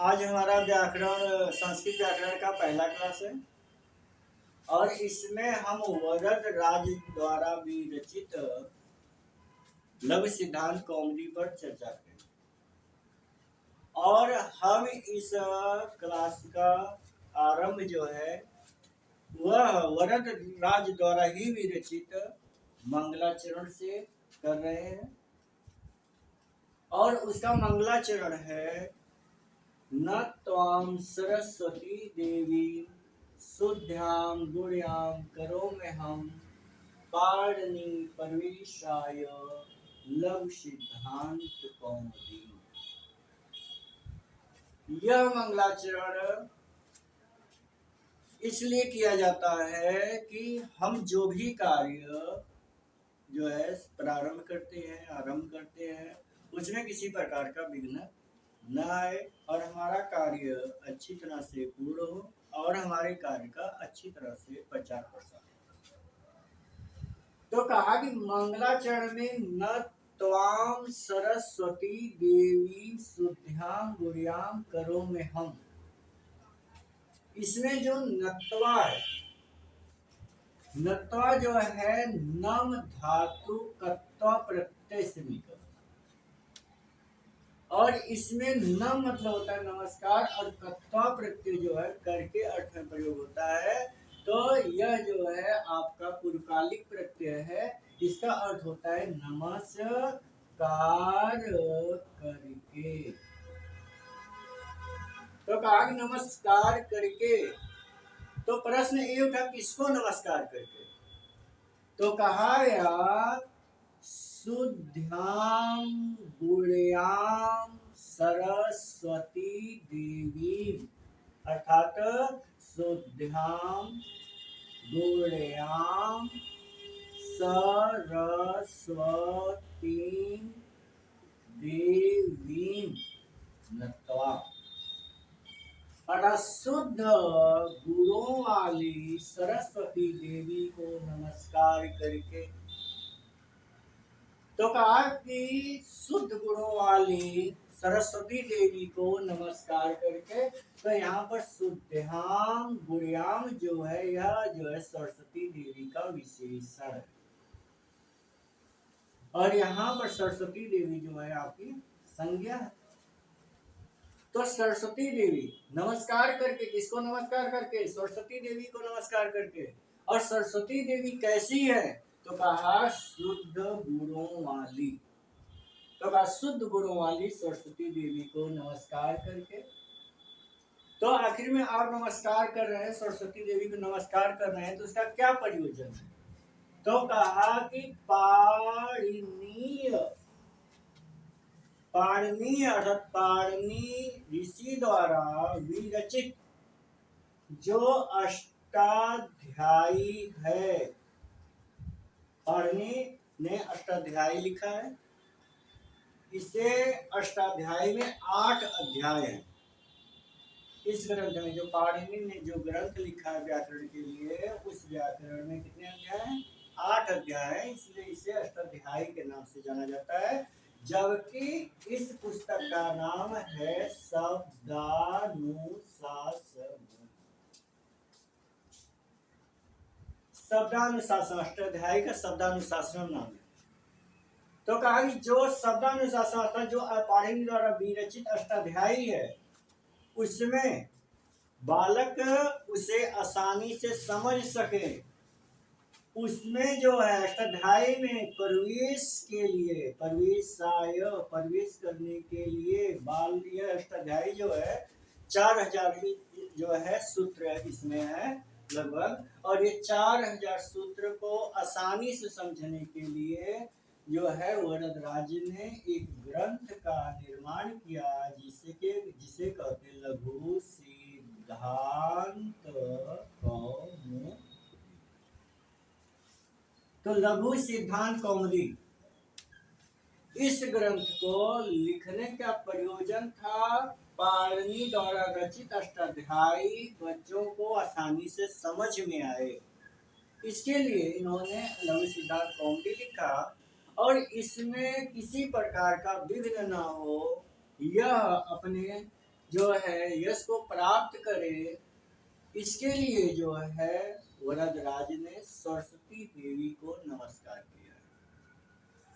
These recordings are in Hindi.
आज हमारा व्याकरण संस्कृत व्याकरण का पहला क्लास है और इसमें हम वरद राज द्वारा विरचित लघु सिद्धांत कौमुदी पर चर्चा करेंगे। और हम इस क्लास का आरंभ जो है वह वरद राज द्वारा ही विरचित मंगलाचरण से कर रहे हैं और उसका मंगलाचरण है न त्वां सरस्वती देवी शुद्ध्यां गुण्यां करोम्यहं पाणिनि परमेशाय लघु सिद्धांत कौमुदी। यह मंगलाचरण इसलिए किया जाता है कि हम जो भी कार्य जो है प्रारंभ करते हैं, आरंभ करते हैं, उसमें किसी प्रकार का विघ्न न आए और हमारा कार्य अच्छी तरह से पूर्ण हो और हमारे कार्य का अच्छी तरह से प्रचार प्रसार हो। तो कहा कि मंगलाचरण में न त्वां सरस्वती देवी शुद्ध्यां गुण्यां करोम्यहं, इसमें जो नत्वा है, नत्वा जो है नम धातु कत्वा प्रत्यय से मिलकर, और इसमें नम मतलब होता है नमस्कार और कत्वा प्रत्यय जो है करके अर्थ में प्रयोग होता है। तो यह जो है आपका पूर्वकालिक प्रत्यय है, इसका अर्थ होता है नमस्कार करके। तो कहा कि नमस्कार करके, तो प्रश्न ये उठा किसको नमस्कार करके? तो कहा या शुद्ध्यां गुण्यां सरस्वती देवी, अर्थात शुद्ध्यां गुण्यां सरस्वती देवी नत्वा, अर्थात शुद्ध गुणों वाली सरस्वती देवी को नमस्कार करके। तो कहा कि शुद्ध गुणों वाली सरस्वती देवी को नमस्कार करके, तो यहाँ पर शुद्ध्यां गुण्यां जो है यह जो है सरस्वती देवी का विशेषण है और यहाँ पर सरस्वती देवी जो है आपकी संज्ञा है। तो सरस्वती देवी नमस्कार करके, किसको नमस्कार करके? सरस्वती देवी को नमस्कार करके। और सरस्वती देवी कैसी है? तो कहा शुद्ध गुणों वाली। तो कहा शुद्ध गुणों वाली सरस्वती देवी को नमस्कार करके। तो आखिर में आप नमस्कार कर रहे हैं, सरस्वती देवी को नमस्कार कर रहे हैं, तो उसका क्या प्रयोजन है? तो कहा कि पाणिनीय, पाणिनीय अर्थात पाणिनि ऋषि द्वारा विरचित जो अष्टाध्यायी है, पाणिनि ने अष्टाध्यायी लिखा है, इसे अष्टाध्यायी में 8 अध्याय हैं। इस ग्रंथ में जो पाणिनि ने जो ग्रंथ लिखा है व्याकरण के लिए, उस व्याकरण में कितने अध्याय हैं? 8 अध्याय है, इसलिए इसे अष्टाध्यायी के नाम से जाना जाता है। जबकि इस पुस्तक का नाम है शब्दानुशासन। शब्दानुशासन अष्टाध्यायी का शब्दानुशासन नाम है। तो कहा कि जो शब्दानुशासन अर्थात जो पाणिनि द्वारा विरचित अष्टाध्यायी है, उसमें बालक उसे आसानी से समझ सके, उसमें जो है अष्टाध्यायी में प्रवेश के लिए, प्रवेश करने के लिए बाल, यह अष्टाध्यायी जो है 4000 जो है सूत्र इसमें है लगभग, और ये 4000 सूत्र को आसानी से समझने के लिए जो है वरदराज ने एक ग्रंथ का निर्माण किया, जिसे कहते हैं लघु सिद्धांत कौमुदी। तो लघु सिद्धांत कौमुदी, इस ग्रंथ को लिखने का प्रयोजन था पाणिनि द्वारा रचित अष्टाध्यायी बच्चों को आसानी से समझ में आए, इसके लिए इन्होंने लघु सिद्धांत कौमुदी लिखा और इसमें किसी प्रकार का विघ्न न हो, यह अपने जो है यश को प्राप्त करे, इसके लिए जो है वरदराज ने सरस्वती देवी को नमस्कार किया।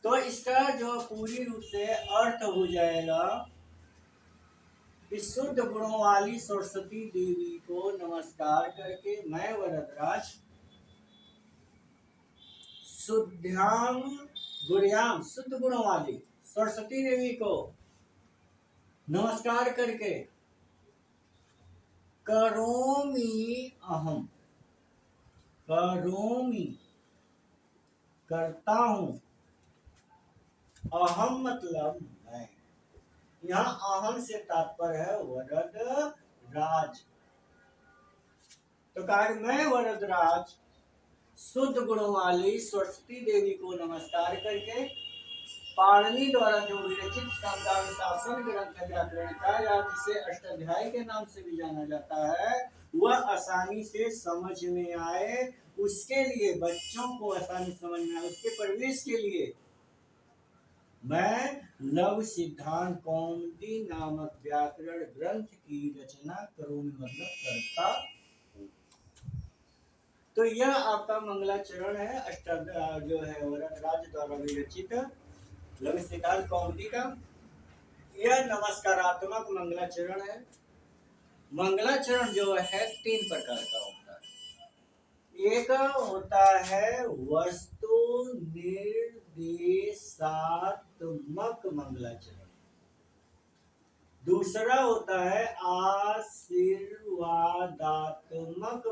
तो इसका जो पूरी रूप से अर्थ हो जाएगा कि शुद्ध गुणों वाली सरस्वती देवी को नमस्कार करके मैं वरदराज शुद्धाम गुड़ियाम शुद्ध गुणों वाली सरस्वती देवी को नमस्कार करके करोमि अहम, करोमि करता हूं, अहम मतलब मैं, यहाँ अहम से तात्पर्य है वरद राज। तो कहा मैं वरद राज शुद्ध गुणों वाली सरस्वती देवी को नमस्कार करके पाणिनि द्वारा जो विरचित शासन ग्रंथ है व्याकरण का, या जिसे अष्टाध्यायी के नाम से भी जाना जाता है, वह आसानी से समझ में आए, उसके लिए बच्चों को आसानी समझ में आए, उसके प्रवेश के लिए मैं लव सिद्धांत कौमुदी नामक व्याकरण ग्रंथ की रचना करूंगी, मतलब करता हूं। तो यह आपका मंगलाचरण है जो है वरदराज द्वारा विरचित लव सिद्धांत कौमुदी का। यह नमस्कारात्मक मंगलाचरण है। मंगलाचरण जो है 3 प्रकार का होता है। एक होता है वस्तु निर्देशात्मक मंगलाचरण, दूसरा होता है आशीर्वादात्मक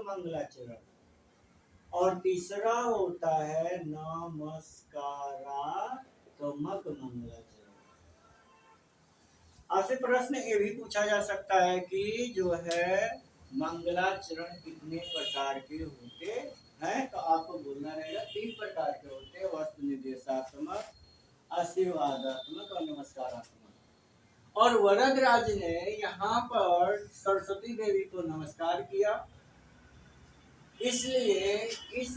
मंगलाचरण, और तीसरा होता है नमस्कारात्मक मंगलाचरण। आपसे प्रश्न ये भी पूछा जा सकता है कि जो है मंगलाचरण कितने प्रकार के होते हैं, तो आपको बोलना रहेगा 3 प्रकार के होते हैं, वस्तु निर्देशात्मक, आशीर्वादात्मक और नमस्कारात्मक। और वरदराज ने यहाँ पर सरस्वती देवी को नमस्कार किया, इसलिए इस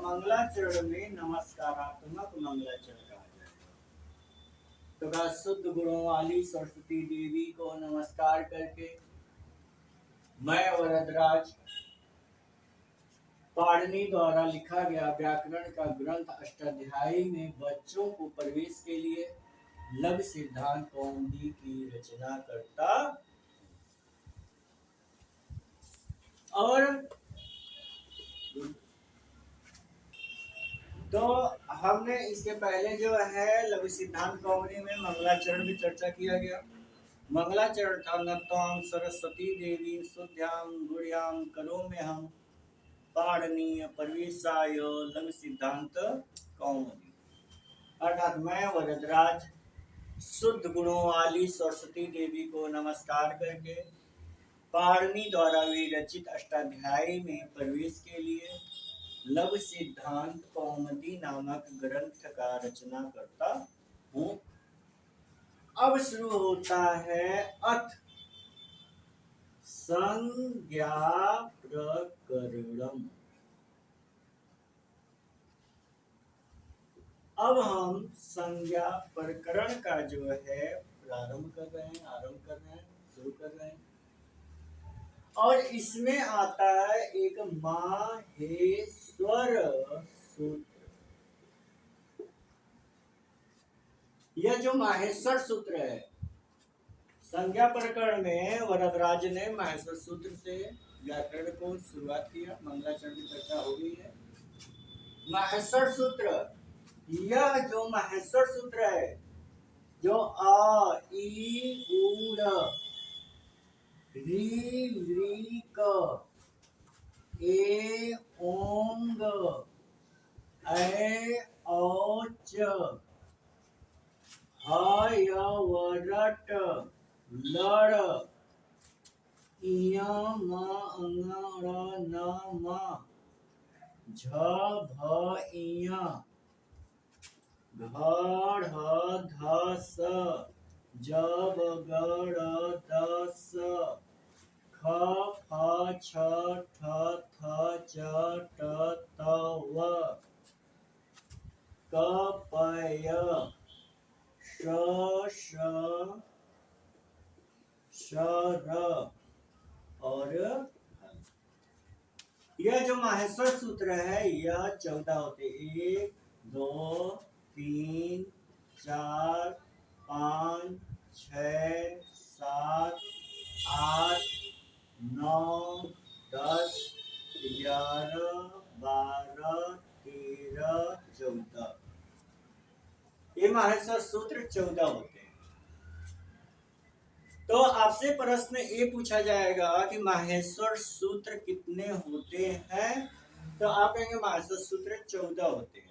मंगलाचरण में नमस्कारात्मक मंगलाचरण कहा जाएगा। तो कहा शुद्ध गुणों वाली सरस्वती देवी को नमस्कार करके मैं वरदराज पाणिनि द्वारा लिखा गया व्याकरण का ग्रंथ अष्टाध्यायी में बच्चों को प्रवेश के लिए लव सिद्धांत कौमुदी की रचना करता। और तो हमने इसके पहले जो है लघु सिद्धांत कौमुदी में मंगलाचरण भी चर्चा किया गया। मंगलाचरण था नत्वां सरस्वती देवी शुद्ध्यां गुड़्यां करोम्यहं पाणिनीय प्रवेशाय लघु सिद्धांत कौमुदी, अर्थात मैं वरदराज शुद्ध गुणों वाली सरस्वती देवी को नमस्कार करके पाणिनि द्वारा विरचित अष्टाध्यायी में प्रवेश के लिए लव सिद्धांत कौमुदी नामक ग्रंथ का रचना करता हूं। अब शुरू होता है अथ संज्ञा प्रकरणम। अब हम संज्ञा प्रकरण का जो है आरंभ कर रहे हैं, शुरू कर रहे हैं। और इसमें आता है एक माहेश्वर सूत्र। यह जो माहेश्वर सूत्र है, संज्ञा प्रकरण में वरदराज ने माहेश्वर सूत्र से व्याकरण को शुरुआत किया। मंगलाचरण की चर्चा हो गई है। माहेश्वर सूत्र, यह जो माहेश्वर सूत्र है, जो अ ई उ री ली क ए ओंग ऐ औ च ह य वरट लड़ इय म अंग ड़ न म झ भ इय घ ढ ध स ज ब ग ड़ द स ख फ छ ठ थ च ट त व क प य श श र और हल। यह जो माहेश्वर सूत्र है यह 14 होते, 1 2 3 4 5 6 7 8 9 10 11 12 13 14, ये माहेश्वर सूत्र 14 होते हैं। तो आपसे प्रश्न ये पूछा जाएगा कि माहेश्वर सूत्र कितने होते हैं, तो आप कहेंगे माहेश्वर सूत्र 14 होते हैं।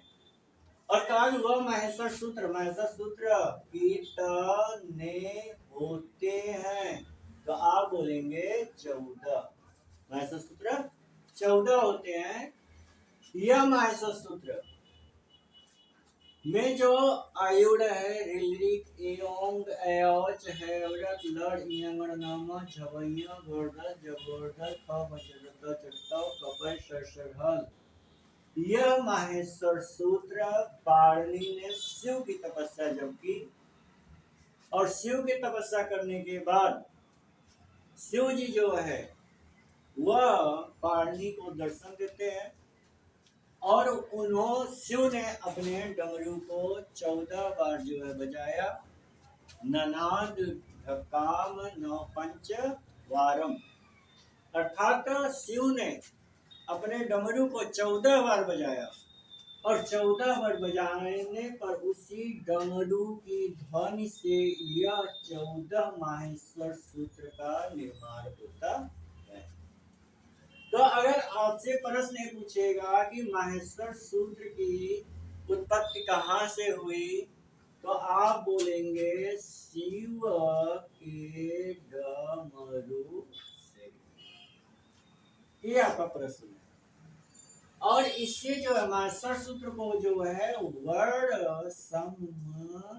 और कहा हुआ माहेश्वर सूत्र कितने होते हैं, तो आप बोलेंगे 14। माहेश्वर सूत्र 14 होते हैं। यह माहेश्वर सूत्र में जो आयुड़ है, रिलिक एओंग एओच हैवरत लड़ इंगण नामा झवैया गोर्धल जगोर्धल ख बचरता चटता कपय सरसरहल, यह माहेश्वर सूत्र पाणिनि ने शिव की तपस्या जब की, और शिव की तपस्या करने के बाद शिव जी जो है वह पाणिनि को दर्शन देते हैं, और शिव ने अपने डमरू को 14 बार जो है बजाया। ननाद काम नौ पंच वारम, अर्थात शिव ने अपने डमरू को 14 बार बजाया, और 14 बार बजाने पर उसी डमरू की ध्वनि से यह 14 माहेश्वर सूत्र का निर्माण होता है। तो अगर आपसे प्रश्न पूछेगा कि माहेश्वर सूत्र की उत्पत्ति कहाँ से हुई, तो आप बोलेंगे शिव के डमरू से। ये आपका प्रश्न है। और इससे जो है माहेश्वर सूत्र को जो है वर्ण समन्वय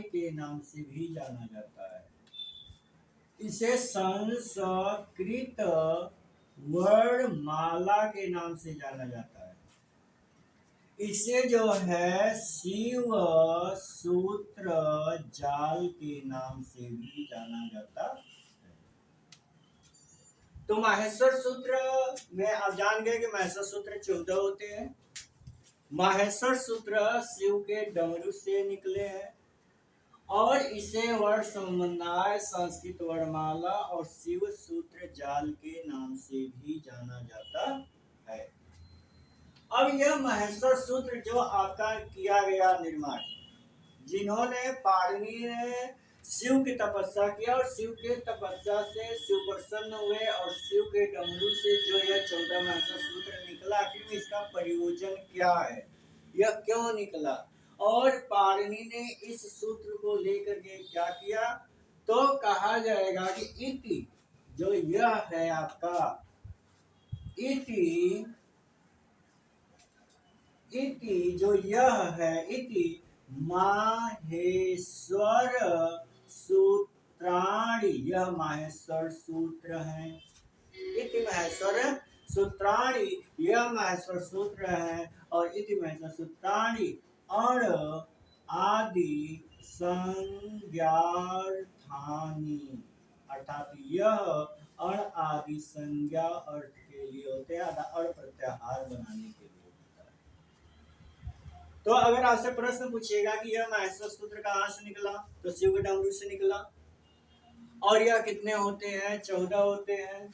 के नाम से भी जाना जाता है। इसे संस्कृत वर्णमाला के नाम से जाना जाता है। इसे जो है शिव सूत्र जाल के नाम से भी जाना जाता है। तो माहेश्वर सूत्र में आप जान गए कि माहेश्वर सूत्र 14 होते हैं। माहेश्वर सूत्र शिव के डमरू से निकले हैं, और इसे वर्ण समन्वय, संस्कृत वर्णमाला और शिव सूत्र जाल के नाम से भी जाना जाता है। अब यह माहेश्वर सूत्र जो आपका किया गया निर्माण, जिन्होंने पाणिनि ने शिव की तपस्या किया, और शिव के तपस्या से शिव प्रसन्न हुए, और शिव के डमरू से जो यह 14 माहेश्वर सूत्र निकला, आखिर में इसका प्रयोजन क्या है, यह क्यों निकला, और पाणिनि ने इस सूत्र को लेकर के क्या किया, तो कहा जाएगा कि इति जो यह है आपका, इति जो यह है, इति माहेश्वर सूत्राणि, यह माहेश्वर सूत्र है। इति माहेश्वर सूत्राणि, यह माहेश्वर सूत्र है, और इति माहेश्वर सूत्राणि अण आदि संज्ञार्थानि, अर्थात यह अण आदि संज्ञा अर्थ के लिए होते हैं, अण प्रत्याहार बनाने के लिए। तो अगर आपसे प्रश्न पूछेगा कि यह माहेश्वर सूत्र कहाँ से निकला, तो शिव के डमरू से निकला, और यह कितने होते हैं, 14 होते हैं,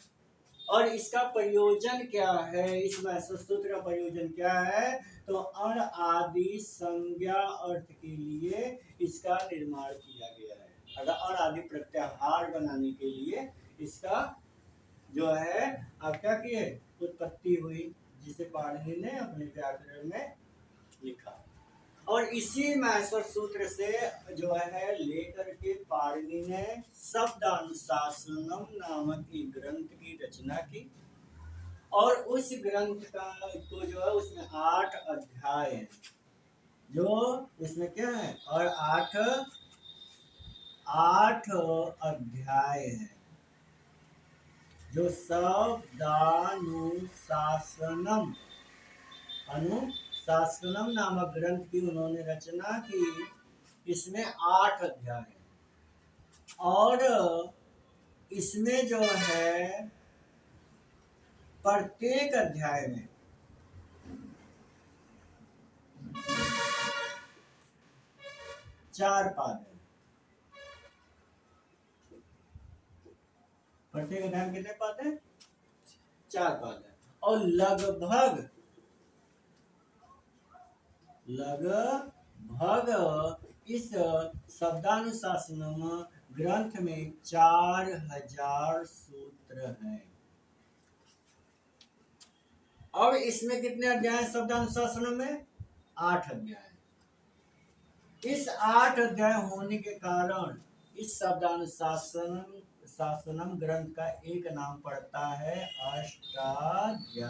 और इसका प्रयोजन क्या है, इस माहेश्वर सूत्र का प्रयोजन क्या है, तो अण आदि संज्ञा अर्थ के लिए इसका निर्माण किया गया है। अगर अण आदि प्रत्याहार बनाने के लिए इसका जो है आप क्या किए, उत्पत्ति हुई, जिसे पाणिनि ने अपने व्याकरण में लिखा। और इसी माहेश्वर सूत्र से जो है लेकर के पाणिनि ने शब्दानुशासनम नामक एक ग्रंथ की रचना की, और उस ग्रंथ का तो जो है उसमें 8 अध्याय है, जो इसमें क्या है, और 8 अध्याय है, जो शब्दानुशासनम नामक ग्रंथ की उन्होंने रचना की। इसमें 8 अध्याय है। और इसमें जो है प्रत्येक अध्याय में चार पाद है। प्रत्येक अध्याय में कितने पाद है? चार पाद है। और लगभग इस शब्दानुशासनम ग्रंथ में 4000 सूत्र हैं। अब इसमें कितने अध्याय शब्दानुशासन में? 8 अध्याय। इस 8 अध्याय होने के कारण इस शासनम ग्रंथ का एक नाम पड़ता है अष्टाध्यायी।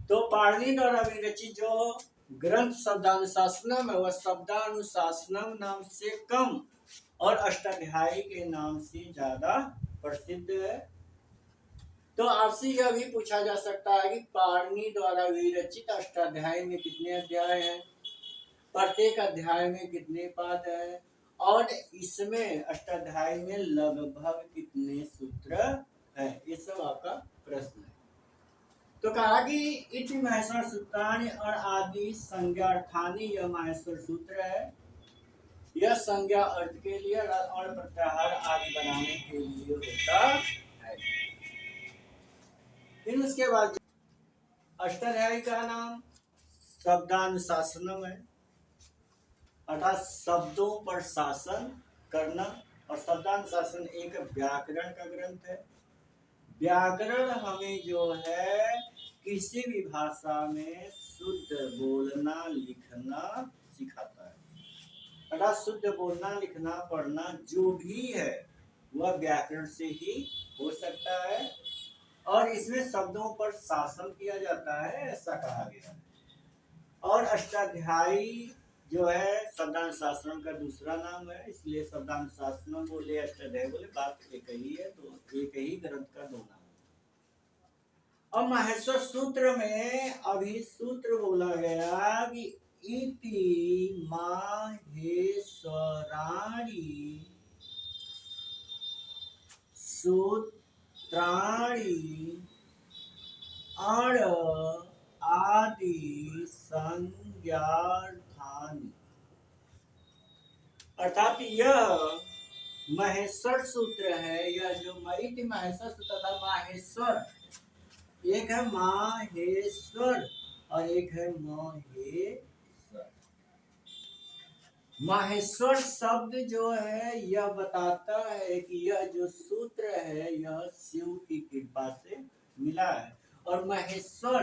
तो पाणिनि द्वारा विरचित जो ग्रंथ शब्दानुशासनम है वह शब्दानुशासनम नाम से कम और अष्टाध्यायी के नाम से ज्यादा प्रसिद्ध है। तो आपसे यह भी पूछा जा सकता है कि पाणिनि द्वारा विरचित अष्टाध्यायी में कितने अध्याय हैं, प्रत्येक अध्याय में कितने पाद हैं, और इसमें अष्टाध्यायी में लगभग कितने सूत्र हैं। ये सब आपका प्रश्न है। तो कहा कि इति महेश्वर सूत्राणि और आदि संज्ञार्थानि, यह महेश्वर सूत्र है। यह संज्ञा अर्थ के लिए और प्रत्याहार आदि बनाने के लिए होता है। फिर उसके बाद अष्टाध्यायी का नाम शब्दानुशासनम है, अर्थात शब्दों पर शासन करना। और शब्दानुशासन एक व्याकरण का ग्रंथ है। व्याकरण हमें जो है किसी भी भाषा में शुद्ध बोलना लिखना सिखाता है। अर्थात शुद्ध बोलना लिखना पढ़ना जो भी है वह व्याकरण से ही हो सकता है। और इसमें शब्दों पर शासन किया जाता है, ऐसा कहा गया है। और अष्टाध्यायी जो है शब्दानुशासन का दूसरा नाम है, इसलिए शब्दानुशासन बोले अष्टाध्यायी बोले, बात एक ही है। तो एक ही ग्रंथ का दो नाम। अब महेश्वर सूत्र में अभी सूत्र बोला गया कि इति माहेश्वराणि सूत्राणि अण आदि संज्ञार्थानि। अर्थात यह महेश्वर सूत्र है। यह जो इति महेश्वर सूत्र था, माहेश्वर, एक है माहेश्वर और एक है महेश्वर। माहेश्वर शब्द जो है यह बताता है कि यह जो सूत्र है यह शिव की कृपा से मिला है। और महेश्वर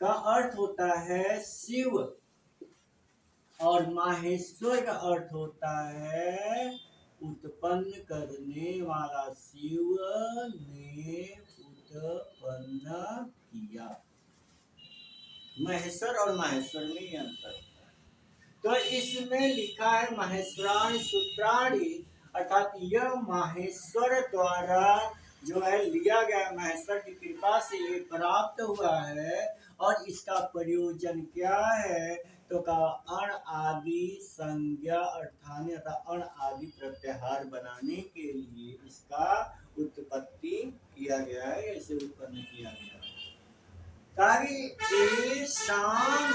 का अर्थ होता है शिव, और माहेश्वर का अर्थ होता है उत्पन्न करने वाला। शिव ने उत्पन्न किया। महेश्वर और माहेश्वर में ही अंतर होता है। तो इसमें लिखा है महेश्वराणि सूत्राणि, अर्थात यह माहेश्वर द्वारा जो है लिया गया, महेश्वर की कृपा से ये प्राप्त हुआ है। और इसका प्रयोजन क्या है? तो कहा अण आदि संज्ञा अर्थान, अर्थात अण आदि प्रत्याहार बनाने के लिए इसका उत्पत्ति किया गया है, इसे उत्पन्न किया गया है। ताकि शाम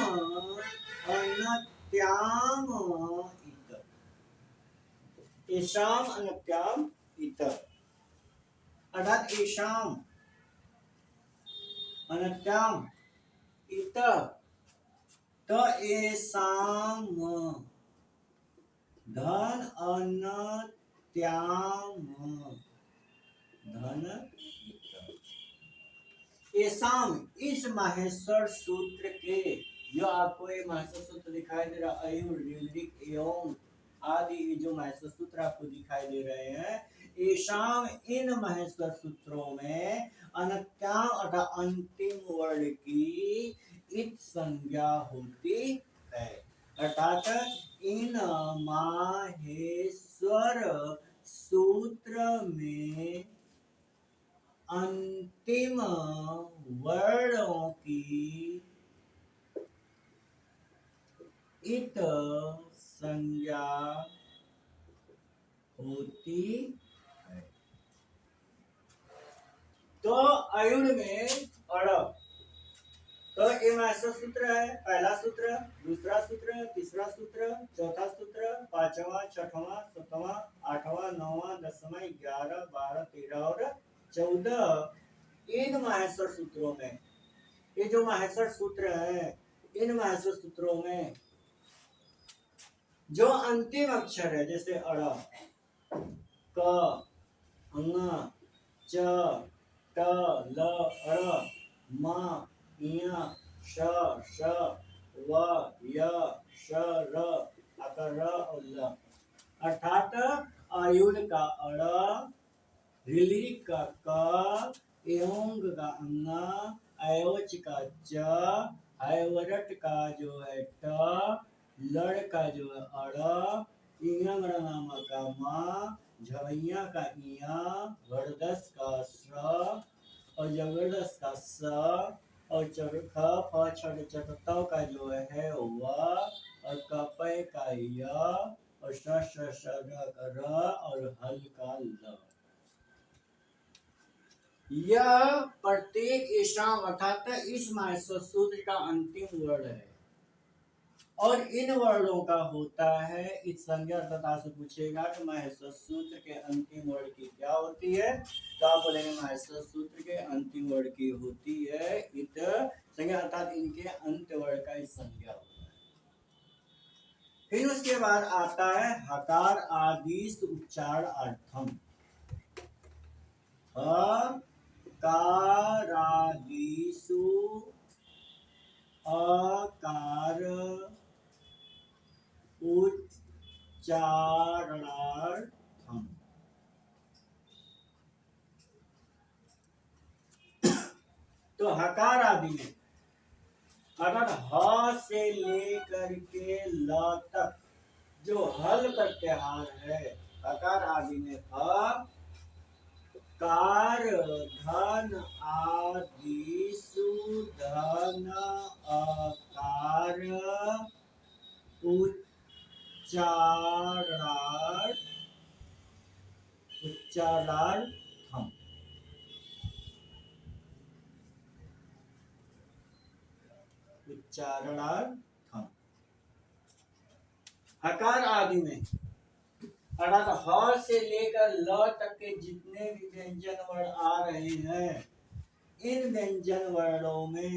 अनत्याम इतर, एशाम अनत्याम इतर, अर्थात एशाम अनत्याम इतर। तो एशाम धन अनत्याम धन इतर। एशाम इस महेश्वर सूत्र के, जो आपको ये महेश्वर सूत्र दिखाई दे रहा है, अयुर ऋद्रिक एवं आदि जो महेश्वर सूत्र आपको दिखाई दे रहे हैं, एशाम इन महेश्वर सूत्रों में अनत्याम अर्थात अंतिम वर्ण की इत संज्ञा होती है। अर्थात इन माहेश्वर सूत्र में अंतिम वर्णों की इत संज्ञा होती है। तो अयुण में अड़, तो ये महसूस सूत्र है, पहला सूत्र, दूसरा सूत्र, तीसरा सूत्र, चौथा सूत्र, पांचवा, छठवां, सातवां, आठवां, नौवां, 10वां, 11, 12, 13 और 14। इन माहेश्वर सूत्रों में, ये जो माहेश्वर सूत्र है, इन माहेश्वर सूत्रों में जो अंतिम अक्षर है, जैसे अड़ा, क, अंगा, च, ट, ल, अड़, म, इया, श, व, य, श, र, अकर, र और ल, अर्थात आयुध का अड़, ऋलिक का क, एओंग का अंगा, अयोच का च, हैवरट का जो है ट, लड़ का जो है अड़, इयंग नामा का मा, झवैया का इया, वर्दस का स और जबरदस्त का स और चरखा फ छड़ चटताव का जो है व और कपय का य और श का र और हल का ल। यह प्रत्येक ईशाम अर्थात इस माहेश्वर सूत्र का अंतिम वर्ण है और इन वर्णों का होता है इस संज्ञा तथा से पूछेगा कि माहेश्वर सूत्र के अंतिम वर्ण की क्या होती है, तो आप बोलेंगे माहेश्वर सूत्र के अंतिम वर्ण की होती है इत संज्ञा अर्थात इनके अंत वर्ण का इस संज्ञा होता है। फिर उसके बाद आता है हकार आदिश उच्चारणार्थम। हकारादिषु अकार उच्चारणार्थम। तो हकार आदि में अगर ह से लेकर के ल तक जो हल प्रत्याहार है, हकार आदि में ह, कार, धन, आदिषु धन, अकार, उच्चारणार्थम। उच्चारणार्थम हकार आदि में अर्थात ह से लेकर ल तक के जितने भी व्यंजन वर्ण आ रहे हैं, इन व्यंजन वर्णों में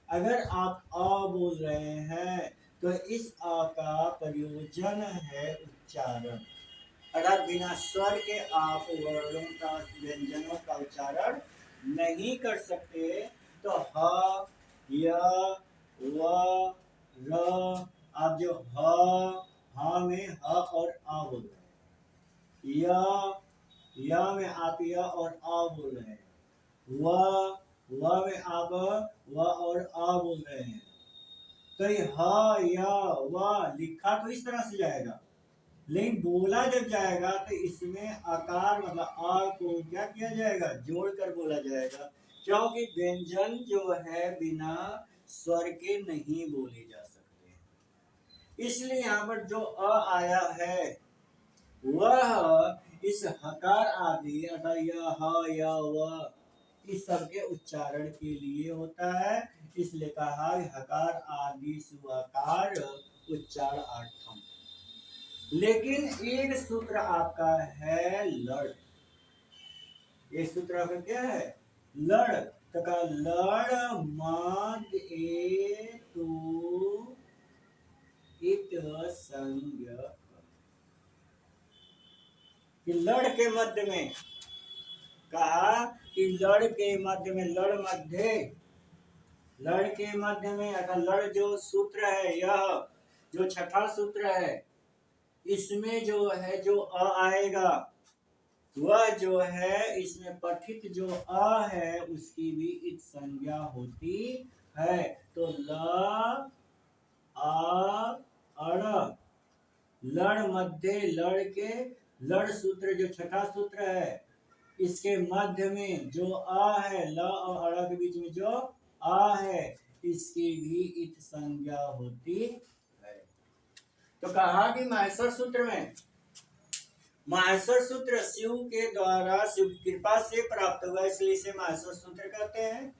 अगर आप अ बोल रहे हैं तो इस अ का प्रयोजन है उच्चारण, अर्थात बिना स्वर के आप वर्णों का व्यंजनों का उच्चारण नहीं कर सकते। तो ह, य, व, र, आप जो ह में ह और आ बोल रहे हैं, य में आप य और आ बोल रहे हैं, व में आप व और आ बोल रहे हैं। तो ये ह, य, व लिखा तो इस तरह से जाएगा, लेकिन बोला जब जाएगा तो इसमें आकार मतलब आ को क्या किया जाएगा, जोड़कर बोला जाएगा, क्योंकि व्यंजन जो है बिना स्वर के नहीं बोले जा सकते। इसलिए यहाँ पर जो अ आया है वह इस हकार आदि अर्थात य, ह, य, व इस सबके उच्चारण के लिए होता है, इसलिए कहा हकार आदि सुआकार उच्चारणार्थम। लेकिन एक सूत्र आपका है लड़, एक सूत्र आपका क्या है, लड़, तो का लड़ मद ए तू इत संज्ञ, कि लड़ के मध्य में कहा कि लड़ के मध्य में, लड़ के मध्य में अगर लड़ जो सूत्र है, यह जो छठा सूत्र है, इसमें जो है जो अ आएगा वह जो है इसमें पठित जो अ है उसकी भी इत संज्ञा होती है। तो ल, आ, अड़, लड़ मध्य, लड़ के लड़ सूत्र जो छठा सूत्र है इसके मध्य में जो आ है, ल और अड़ के बीच में जो आ है इसकी भी इत संज्ञा होती है। तो कहा कि माहेश्वर सूत्र में, माहेश्वर सूत्र शिव के द्वारा, शिव की कृपा से प्राप्त हुआ, इसलिए इसे माहेश्वर सूत्र कहते हैं।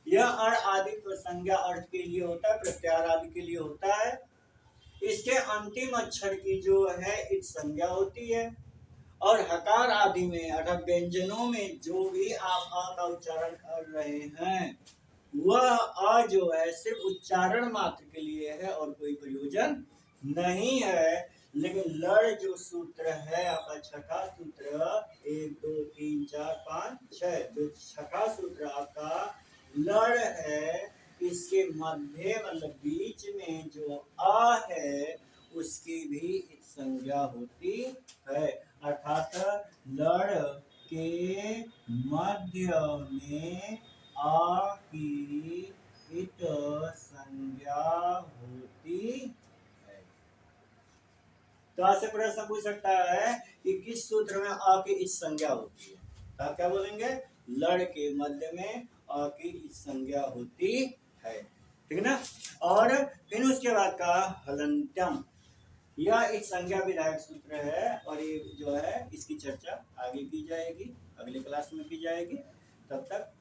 यह अण आदि संज्ञा अर्थ के लिए होता है, प्रत्याहार आदि के लिए होता है। इसके अंतिम अक्षर की जो है इत संज्ञा होती है, और हकार आदि में अर्थात व्यंजनों में जो भी आप आ का उच्चारण कर रहे हैं वह अ जो है सिर्फ उच्चारण मात्र के लिए है और कोई प्रयोजन नहीं है। लेकिन लड़ जो सूत्र है आपका छठा सूत्र, 1 2 3 4 5 6, जो छठा सूत्र आपका लड़ है, इसके मध्य मतलब बीच में जो आ है उसकी भी इत संज्ञा होती है। अर्थात लड़ के मध्य में आ की इत संज्ञा होती है। तो आपसे प्रश्न पूछ सकता है कि किस सूत्र में आ की इत संज्ञा होती है, तो आप क्या बोलेंगे? लड़ के मध्य में आ की इत संज्ञा होती है, ठीक ना। और फिर उसके बाद का हलंत्यम, यह एक संज्ञा विधायक सूत्र है और ये जो है इसकी चर्चा आगे की जाएगी, अगले क्लास में की जाएगी। तब तक